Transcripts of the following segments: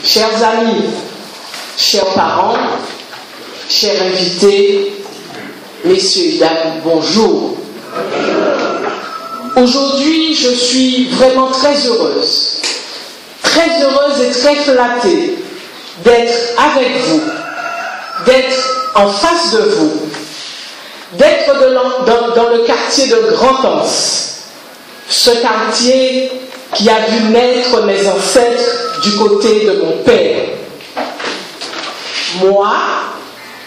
Chers amis, chers parents, chers invités, messieurs et dames, bonjour. Aujourd'hui, je suis vraiment très heureuse et très flattée d'être avec vous, d'être en face de vous, d'être dans le quartier de Grand-Anse, ce quartier qui a vu naître mes ancêtres du côté de mon père. Moi,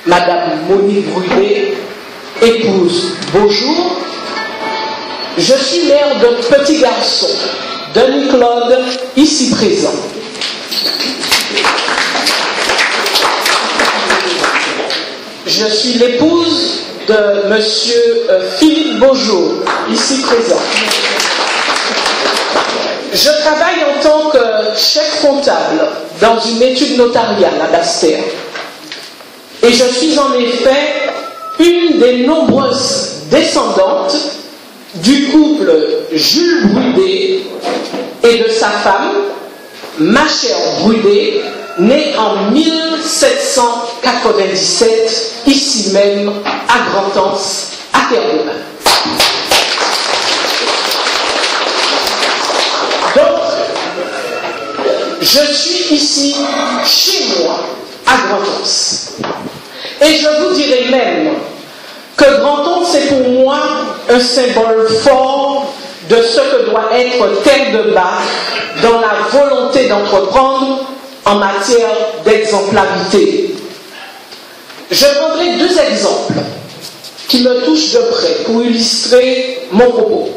Madame Monique Brudet, épouse Beaujour, je suis mère d'un petit garçon, Denis Claude, ici présent. Je suis l'épouse de Monsieur Philippe Beaujour, ici présent. Je travaille en tant que chef comptable dans une étude notariale à Basse-Terre. Et je suis en effet une des nombreuses descendantes du couple Jules Brudet et de sa femme, ma chère Brudet, née en 1797, ici même, à Grand-Anse, à Terre-de-Bas. Donc, je suis ici, chez moi, à Grand-Anse. Et je vous dirais même que Grand-Anse est pour moi un symbole fort de ce que doit être Terre-de-Bas dans la volonté d'entreprendre en matière d'exemplarité. Je prendrai deux exemples qui me touchent de près pour illustrer mon propos.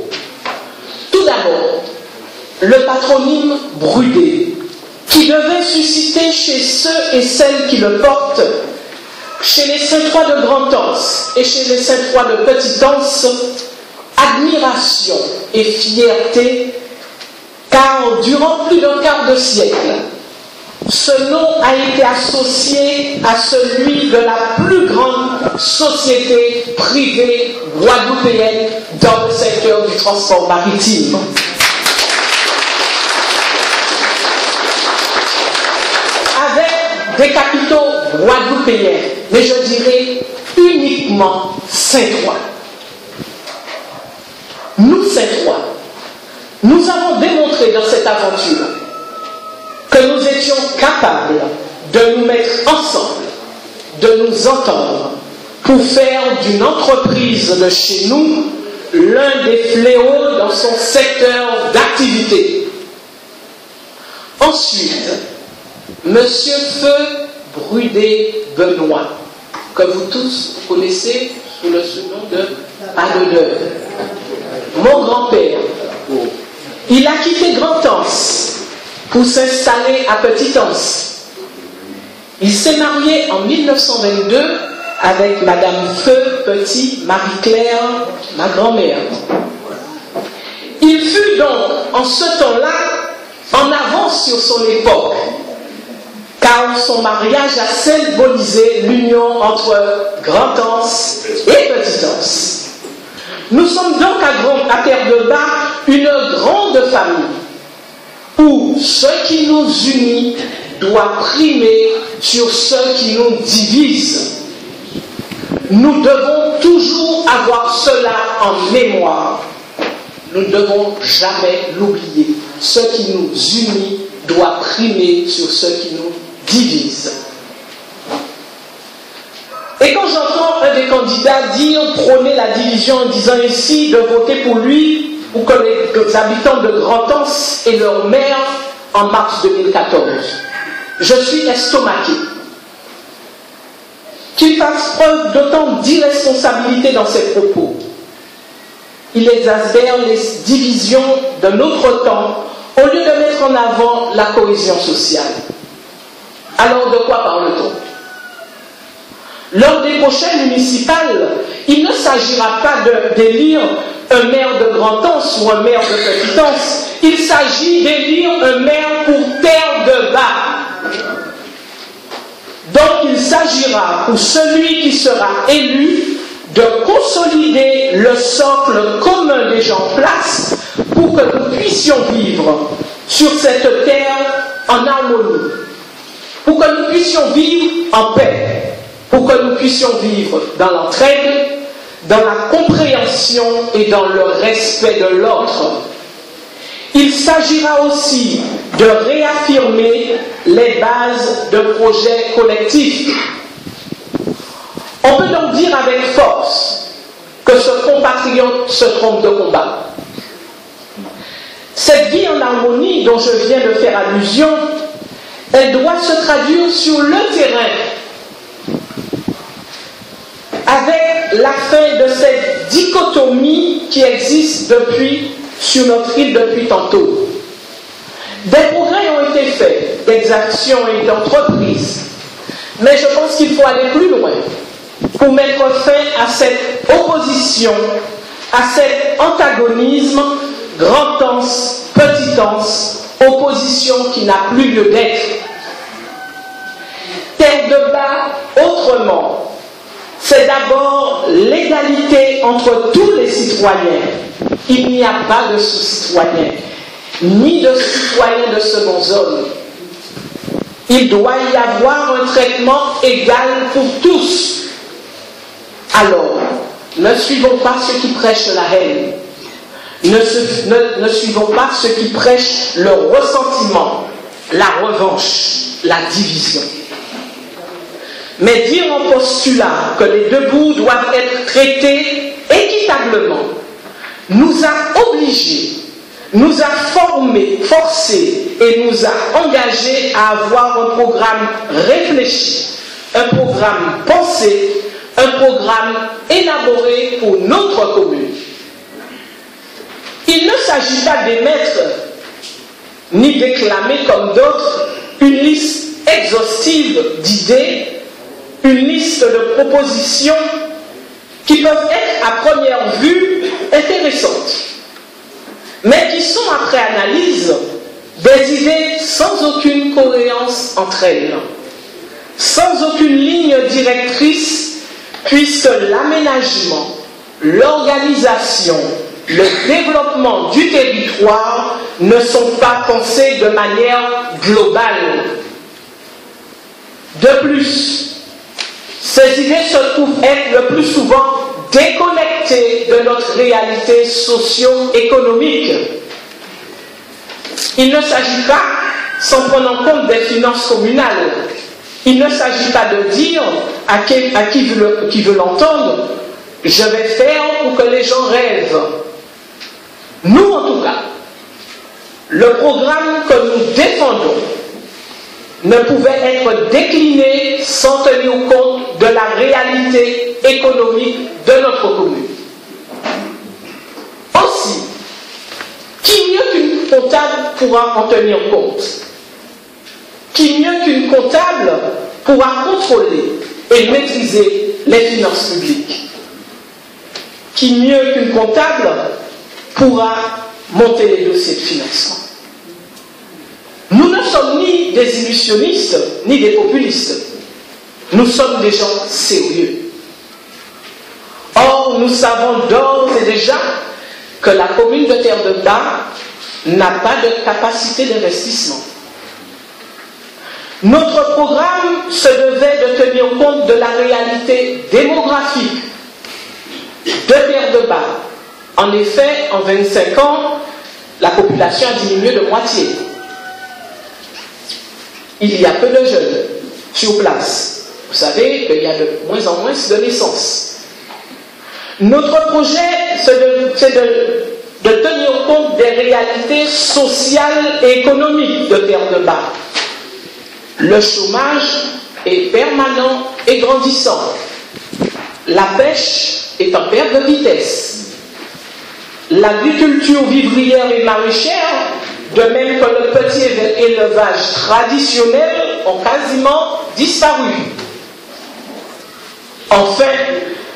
Tout d'abord, le patronyme Brudet, qui devait susciter chez ceux et celles qui le portent, chez les Saint-Trois de Grand-Anse et chez les Saint-Trois de Petite-Anse, admiration et fierté, car durant plus d'un quart de siècle, ce nom a été associé à celui de la plus grande société privée guadeloupéenne dans le secteur du transport maritime. Avec des capitaux guadeloupéens, mais je dirais uniquement Saint-Trois. Nous, Saint-Trois, nous avons démontré dans cette aventure que nous étions capables de nous mettre ensemble, de nous entendre pour faire d'une entreprise de chez nous l'un des fléaux dans son secteur d'activité. Ensuite, Monsieur Feu Brudet Benoît, que vous tous connaissez sous le surnom de Adeneur. Mon grand-père, il a quitté Grand-Anse pour s'installer à Petite-Anse. Il s'est marié en 1922 avec Madame Feu Petit Marie-Claire, ma grand-mère. Il fut donc, en ce temps-là, en avance sur son époque, car son mariage a symbolisé l'union entre Grand-Anse et Petite-Anse. Nous sommes donc à Terre-de-Bas une grande famille, où ce qui nous unit doit primer sur ce qui nous divise. Nous devons toujours avoir cela en mémoire. Nous ne devons jamais l'oublier. Ce qui nous unit doit primer sur ce qui nous divise. Et quand j'entends un des candidats prôner la division en disant ici de voter pour lui, ou que les habitants de Grand-Anse et leur maire en mars 2014, je suis estomaqué. Qu'il fasse preuve d'autant d'irresponsabilité dans ses propos. Il exacerbe les divisions de notre temps au lieu de mettre en avant la cohésion sociale. Alors de quoi parle-t-on? Lors des prochaines municipales, il ne s'agira pas d'élire un maire de Grand-Anse ou un maire de Petite-Anse. Il s'agit d'élire un maire pour Terre-de-Bas. Donc il s'agira pour celui qui sera élu de consolider le socle commun déjà en place pour que nous puissions vivre sur cette terre en harmonie, pour que nous puissions vivre en paix, pour que nous puissions vivre dans l'entraide, dans la compréhension et dans le respect de l'autre. Il s'agira aussi de réaffirmer les bases de projets collectifs. On peut donc dire avec force que ce compatriote se trompe de combat. Cette vie en harmonie dont je viens de faire allusion, elle doit se traduire sur le terrain avec la fin de cette dichotomie qui existe sur notre île depuis tantôt. Des progrès ont été faits, des actions ont été entreprises, mais je pense qu'il faut aller plus loin pour mettre fin à cette opposition, à cet antagonisme, grand-anse, petit-anse, opposition qui n'a plus lieu d'être. Terre de bas, autrement, c'est d'abord l'égalité entre tous les citoyens. Il n'y a pas de sous-citoyens, ni de citoyens de seconde zone. Il doit y avoir un traitement égal pour tous. Alors, ne suivons pas ceux qui prêchent la haine. Ne suivons pas ceux qui prêchent le ressentiment, la revanche, la division. Mais dire en postulat que les deux bouts doivent être traités équitablement nous a obligés, nous a formés, forcés et nous a engagés à avoir un programme réfléchi, un programme pensé, un programme élaboré pour notre commune. Il ne s'agit pas d'émettre ni déclamer comme d'autres une liste exhaustive d'idées, une liste de propositions qui peuvent être à première vue intéressantes, mais qui sont après analyse des idées sans aucune cohérence entre elles, sans aucune ligne directrice, puisque l'aménagement, l'organisation, le développement du territoire ne sont pas pensés de manière globale. De plus, ces idées se trouvent être le plus souvent déconnectées de notre réalité socio-économique. Il ne s'agit pas, sans prendre en compte des finances communales, il ne s'agit pas de dire à qui veut l'entendre, je vais faire pour que les gens rêvent. Nous, en tout cas, le programme que nous défendons ne pouvait être décliné sans tenir compte de la réalité économique de notre commune. Aussi, qui mieux qu'une comptable pourra en tenir compte? Qui mieux qu'une comptable pourra contrôler et maîtriser les finances publiques? Qui mieux qu'une comptable pourra monter les dossiers de financement? Nous ne sommes ni des illusionnistes, ni des populistes. Nous sommes des gens sérieux. Or, nous savons d'ores et déjà que la commune de Terre de Bas n'a pas de capacité d'investissement. Notre programme se devait de tenir compte de la réalité démographique de Terre de Bas. En effet, en 25 ans, la population a diminué de moitié. Il y a peu de jeunes sur place. Vous savez qu'il y a de moins en moins de naissances. Notre projet, c'est de tenir compte des réalités sociales et économiques de Terre de Bas. Le chômage est permanent et grandissant. La pêche est en perte de vitesse. L'agriculture vivrière et maraîchère, de même que le petit élevage traditionnel, ont quasiment disparu. Enfin,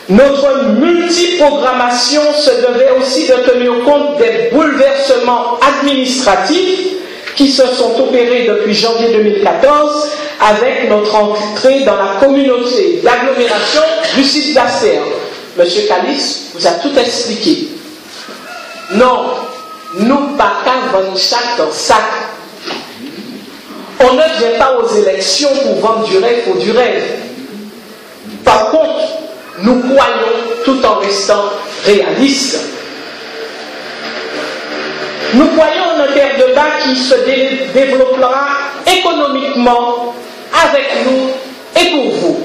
notre multiprogrammation se devait aussi de tenir compte des bouleversements administratifs qui se sont opérés depuis janvier 2014 avec notre entrée dans la communauté d'agglomération du site d'Aster. Monsieur Calix vous a tout expliqué. Non, nous pas qu'à vendre chaque dans sac. On ne vient pas aux élections pour vendre du rêve pour du rêve. Par contre, nous croyons tout en restant réalistes. Nous croyons en un terre de bas qui se développera économiquement avec nous et pour vous.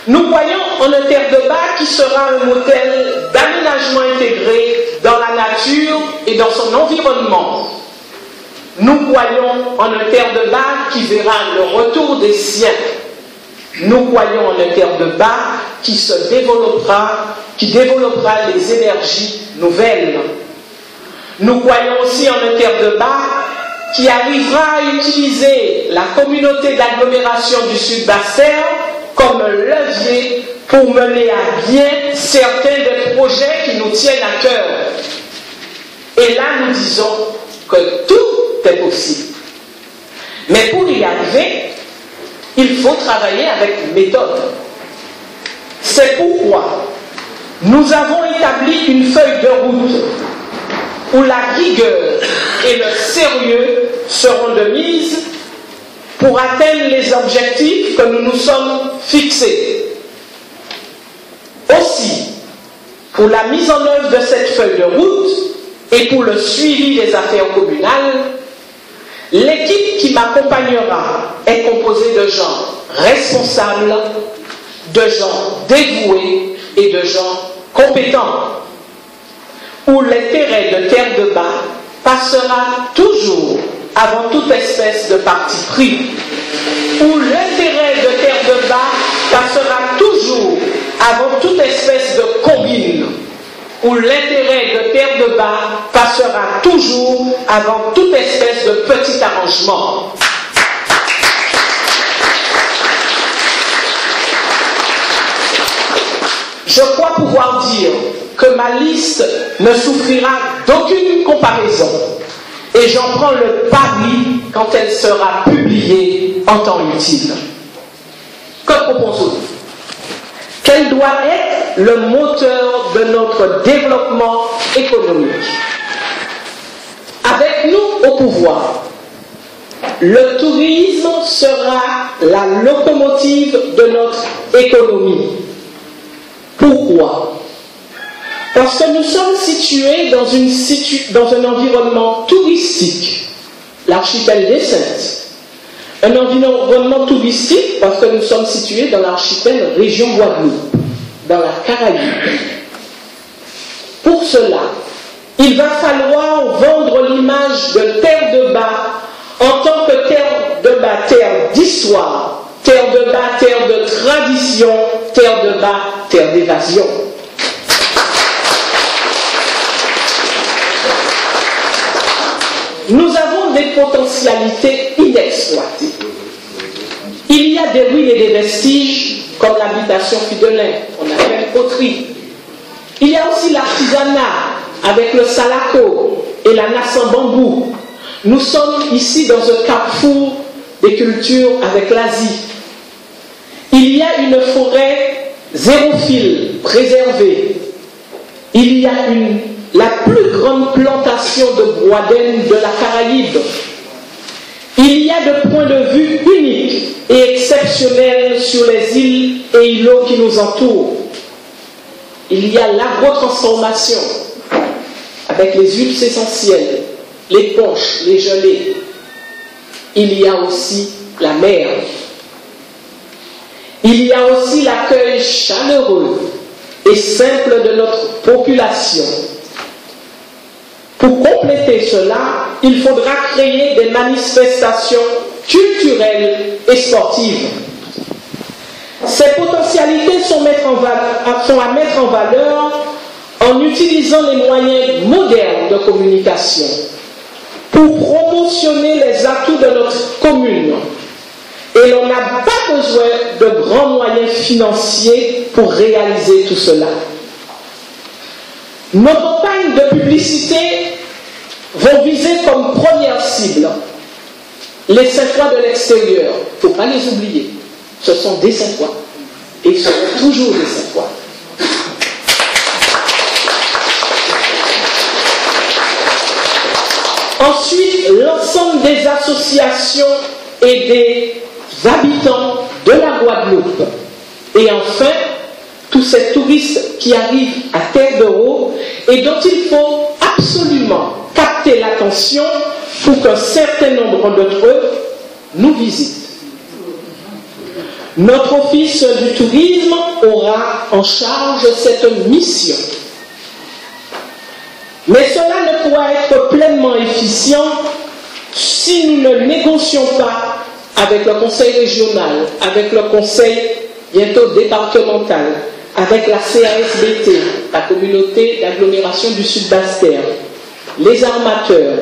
Nous croyons en un terre de bas qui sera un modèle d'aménagement intégré dans la nature et dans son environnement. Nous croyons en un terre de bas qui verra le retour des siens. Nous croyons en un terre de bas qui se développera, qui développera les énergies nouvelles. Nous croyons aussi en un terre de bas qui arrivera à utiliser la communauté d'agglomération du Sud-Basse-Terre comme un levier pour mener à bien certains des projets qui nous tiennent à cœur. Et là, nous disons que tout est possible. Mais pour y arriver, il faut travailler avec méthode. C'est pourquoi nous avons établi une feuille de route où la rigueur et le sérieux seront de mise pour atteindre les objectifs que nous nous sommes fixés. Aussi, pour la mise en œuvre de cette feuille de route et pour le suivi des affaires communales, l'équipe qui m'accompagnera est composée de gens responsables, de gens dévoués et de gens compétents, où l'intérêt de terre de bas passera toujours avant toute espèce de parti pris, où l'intérêt de terre de bas passera toujours avant toute espèce de combine, où l'intérêt de terre de bas passera toujours avant toute espèce de petit arrangement. Je crois pouvoir dire que ma liste ne souffrira d'aucune comparaison et j'en prends le pari quand elle sera publiée en temps utile. Que proposons-nous? Quel doit être le moteur de notre développement économique? Avec nous au pouvoir, le tourisme sera la locomotive de notre économie. Pourquoi? Parce que nous sommes situés dans un environnement touristique, l'archipel des Saintes. Un environnement touristique parce que nous sommes situés dans l'archipel région Guadeloupe, dans la Caraïbe. Pour cela, il va falloir vendre l'image de terre de bas en tant que terre de bas, terre d'histoire, terre de bas, terre de tradition, terre de bas, terre d'évasion. Nous avons des potentialités inexploitées. Il y a des ruines et des vestiges comme l'habitation Fidelin, on appelle poterie. Il y a aussi l'artisanat avec le salako et la nasse en bambou. Nous sommes ici dans un carrefour des cultures avec l'Asie. Il y a une forêt xérophile préservée. Il y a la plus grande plantation de broadène de la Caraïbe. Il y a des points de vue uniques et exceptionnels sur les îles et îlots qui nous entourent. Il y a l'agrotransformation avec les huiles essentielles, les punchs, les gelées. Il y a aussi la mer. Il y a aussi l'accueil chaleureux et simple de notre population. Pour compléter cela, il faudra créer des manifestations culturelles et sportives. Ces potentialités sont à mettre en valeur en utilisant les moyens modernes de communication pour promotionner les atouts de notre commune. Et l'on n'a pas besoin de grands moyens financiers pour réaliser tout cela. Nos campagnes de publicité vont viser comme première cible les Saintois de l'extérieur. Il ne faut pas les oublier. Ce sont des Saintois. Et ils seront toujours des Saintois. population et des habitants de la Guadeloupe. Et enfin, tous ces touristes qui arrivent à Terre de Haut et dont il faut absolument capter l'attention pour qu'un certain nombre d'entre eux nous visitent. Notre office du tourisme aura en charge cette mission. Mais cela ne pourra être pleinement efficient si nous ne négocions pas avec le conseil régional, avec le conseil bientôt départemental, avec la CASBT, la communauté d'agglomération du Sud-Basse-Terre, les armateurs.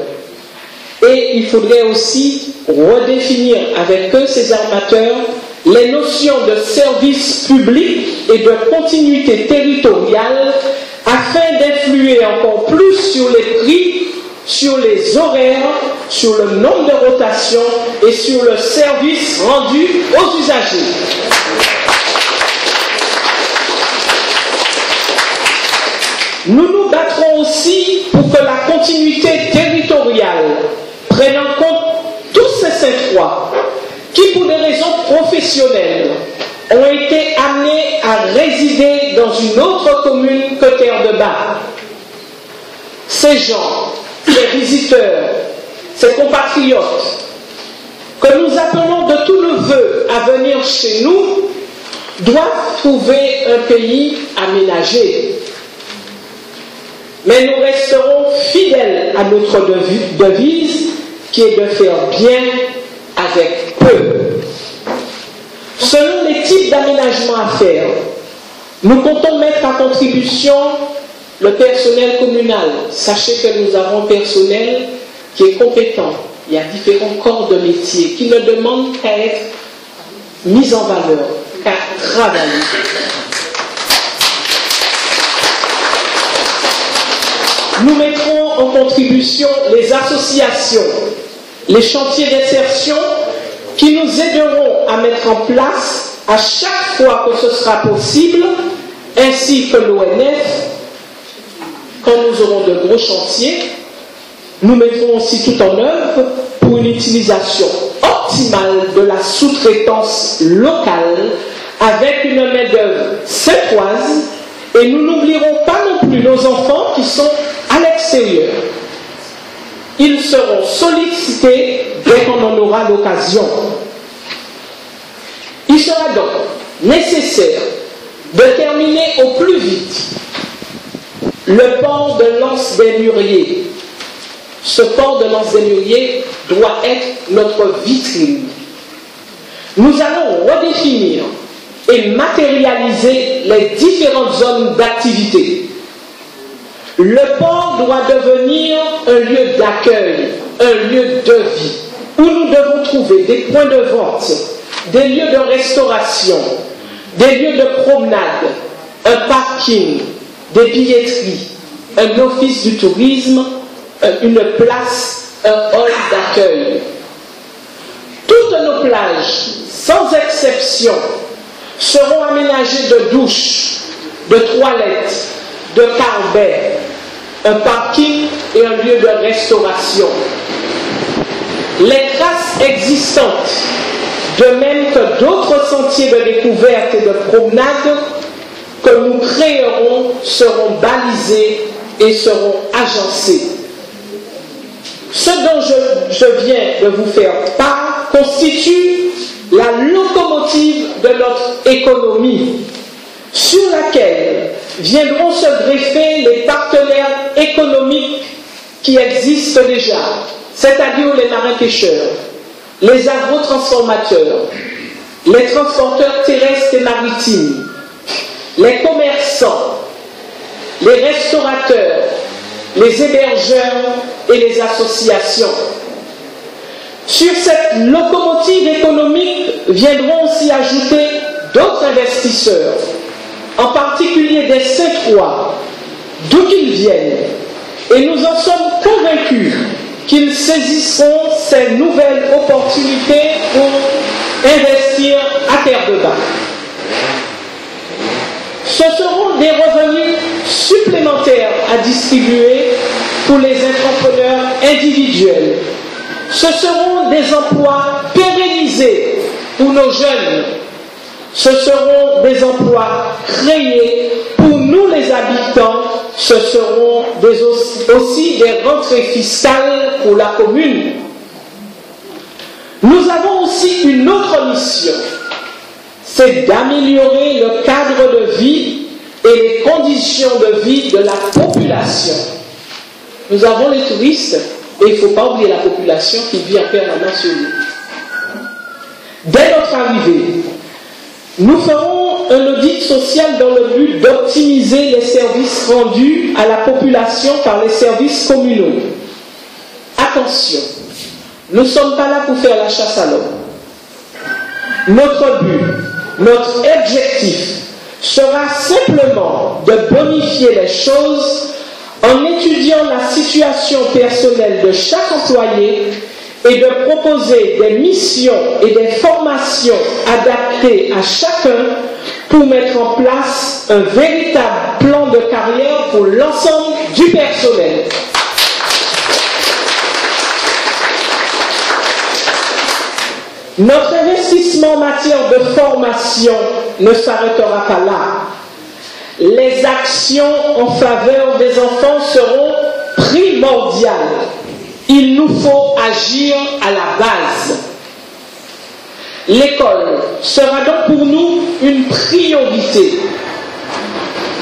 Et il faudrait aussi redéfinir avec eux, ces armateurs, les notions de service public et de continuité territoriale afin d'influer encore plus sur les prix, sur les horaires, sur le nombre de rotations et sur le service rendu aux usagers. Nous nous battrons aussi pour que la continuité territoriale prenne en compte tous ces Saint-Trois qui, pour des raisons professionnelles, ont été amenés à résider dans une autre commune que Terre-de-Bas. Ces gens, ces visiteurs, ces compatriotes, que nous appelons de tout le vœu à venir chez nous, doivent trouver un pays aménagé. Mais nous resterons fidèles à notre devise, qui est de faire bien avec peu. Selon les types d'aménagement à faire, nous comptons mettre à contribution le personnel communal. Sachez que nous avons un personnel qui est compétent. Il y a différents corps de métier qui ne demandent qu'à être mis en valeur, qu'à travailler. Nous mettrons en contribution les associations, les chantiers d'insertion qui nous aideront à mettre en place à chaque fois que ce sera possible, ainsi que l'ONF, quand nous aurons de gros chantiers. Nous mettrons aussi tout en œuvre pour une utilisation optimale de la sous-traitance locale avec une main-d'œuvre saintoise, et nous n'oublierons pas non plus nos enfants qui sont à l'extérieur. Ils seront sollicités dès qu'on en aura l'occasion. Il sera donc nécessaire de terminer au plus vite le port de l'Anse des Mûriers. Ce port de l'Anse des Mûriers doit être notre vitrine. Nous allons redéfinir et matérialiser les différentes zones d'activité. Le port doit devenir un lieu d'accueil, un lieu de vie, où nous devons trouver des points de vente, des lieux de restauration, des lieux de promenade, un parking, des billetteries, un office du tourisme, une place, un hall d'accueil. Toutes nos plages, sans exception, seront aménagées de douches, de toilettes, de carbets, un parking et un lieu de restauration. Les traces existantes, de même que d'autres sentiers de découverte et de promenade que nous créerons, seront balisés et seront agencés. Ce dont je viens de vous faire part constitue la locomotive de notre économie, sur laquelle viendront se greffer les partenaires économiques qui existent déjà, c'est-à-dire les marins-pêcheurs, les agrotransformateurs, les transporteurs terrestres et maritimes, les commerçants, les restaurateurs, les hébergeurs et les associations. Sur cette locomotive économique viendront aussi ajouter d'autres investisseurs, en particulier des Saint-Trois, d'où qu'ils viennent, et nous en sommes convaincus qu'ils saisiront ces nouvelles opportunités pour investir à Terre-de-Bas. Ce seront des revenus supplémentaires à distribuer pour les entrepreneurs individuels. ce seront des emplois pérennisés pour nos jeunes. Ce seront des emplois créés pour nous les habitants. Ce seront aussi des rentrées fiscales pour la commune. Nous avons aussi une autre mission, c'est d'améliorer le cadre de vie et les conditions de vie de la population. Nous avons les touristes, et il ne faut pas oublier la population qui vit en permanence sur l'île. Dès notre arrivée, nous ferons un audit social dans le but d'optimiser les services rendus à la population par les services communaux. Attention, nous ne sommes pas là pour faire la chasse à l'homme. Notre but, notre objectif sera simplement de bonifier les choses en étudiant la situation personnelle de chaque employé et de proposer des missions et des formations adaptées à chacun pour mettre en place un véritable plan de carrière pour l'ensemble du personnel. Notre investissement en matière de formation ne s'arrêtera pas là. Les actions en faveur des enfants seront primordiales. Il nous faut agir à la base. L'école sera donc pour nous une priorité.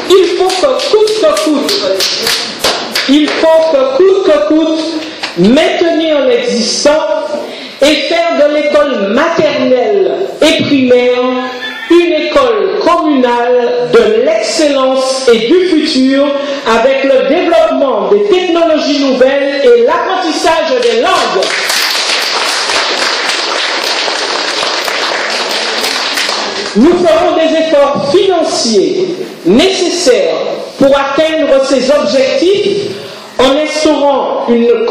Il faut que coûte que coûte, maintenir l'existant et faire de l'école maternelle et primaire une école communale de l'excellence et du futur avec le développement des technologies nouvelles et l'apprentissage des langues. Nous ferons des efforts financiers nécessaires pour atteindre ces objectifs en instaurant une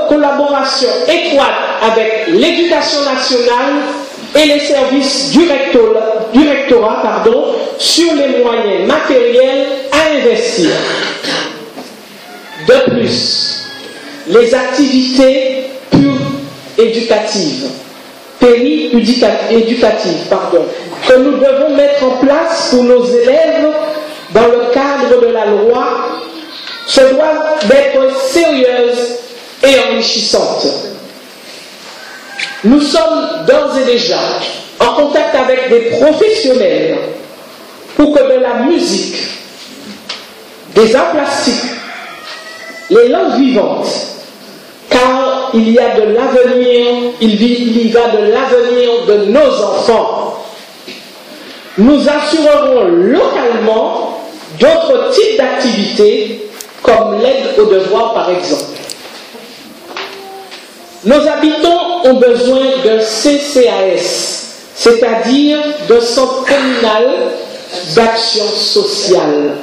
collaboration étroite avec l'éducation nationale et les services du rectorat sur les moyens matériels à investir. De plus, les activités éducatives, que nous devons mettre en place pour nos élèves dans le cadre de la loi se doivent d'être sérieuses et enrichissantes. Nous sommes d'ores et déjà en contact avec des professionnels pour que de la musique, des arts plastiques, les langues vivantes, car il y a de l'avenir, il y va de l'avenir de nos enfants. Nous assurerons localement d'autres types d'activités, comme l'aide aux devoirs par exemple. Nos habitants ont besoin d'un CCAS, c'est-à-dire d'un centre communal d'action sociale,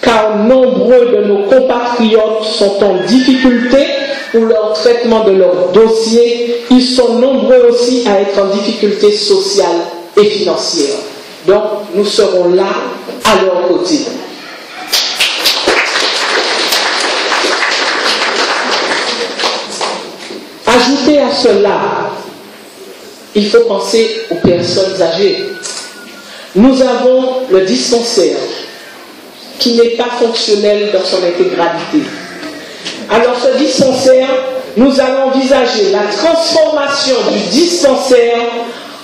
car nombreux de nos compatriotes sont en difficulté pour leur traitement de leurs dossiers. Ils sont nombreux aussi à être en difficulté sociale et financière. Donc, nous serons là à leur côté. Ajoutez à cela, il faut penser aux personnes âgées. Nous avons le dispensaire qui n'est pas fonctionnel dans son intégralité. Alors ce dispensaire, nous allons envisager la transformation du dispensaire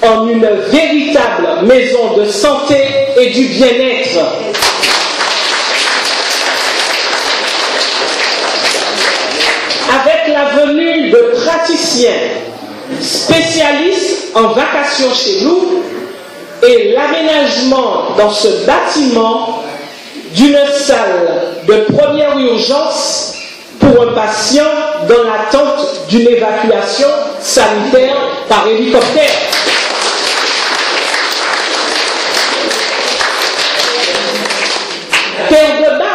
en une véritable maison de santé et du bien-être. Avec la venue de praticiens spécialistes en vacations chez nous et l'aménagement dans ce bâtiment d'une salle de première urgence pour un patient dans l'attente d'une évacuation sanitaire par hélicoptère. Terre de Bas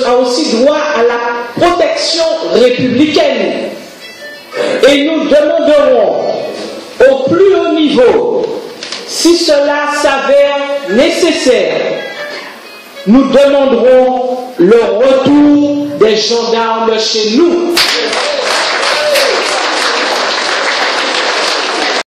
a aussi droit à la protection républicaine. Et nous demanderons au plus haut niveau, si cela s'avère nécessaire, nous demanderons le retour des gendarmes chez nous.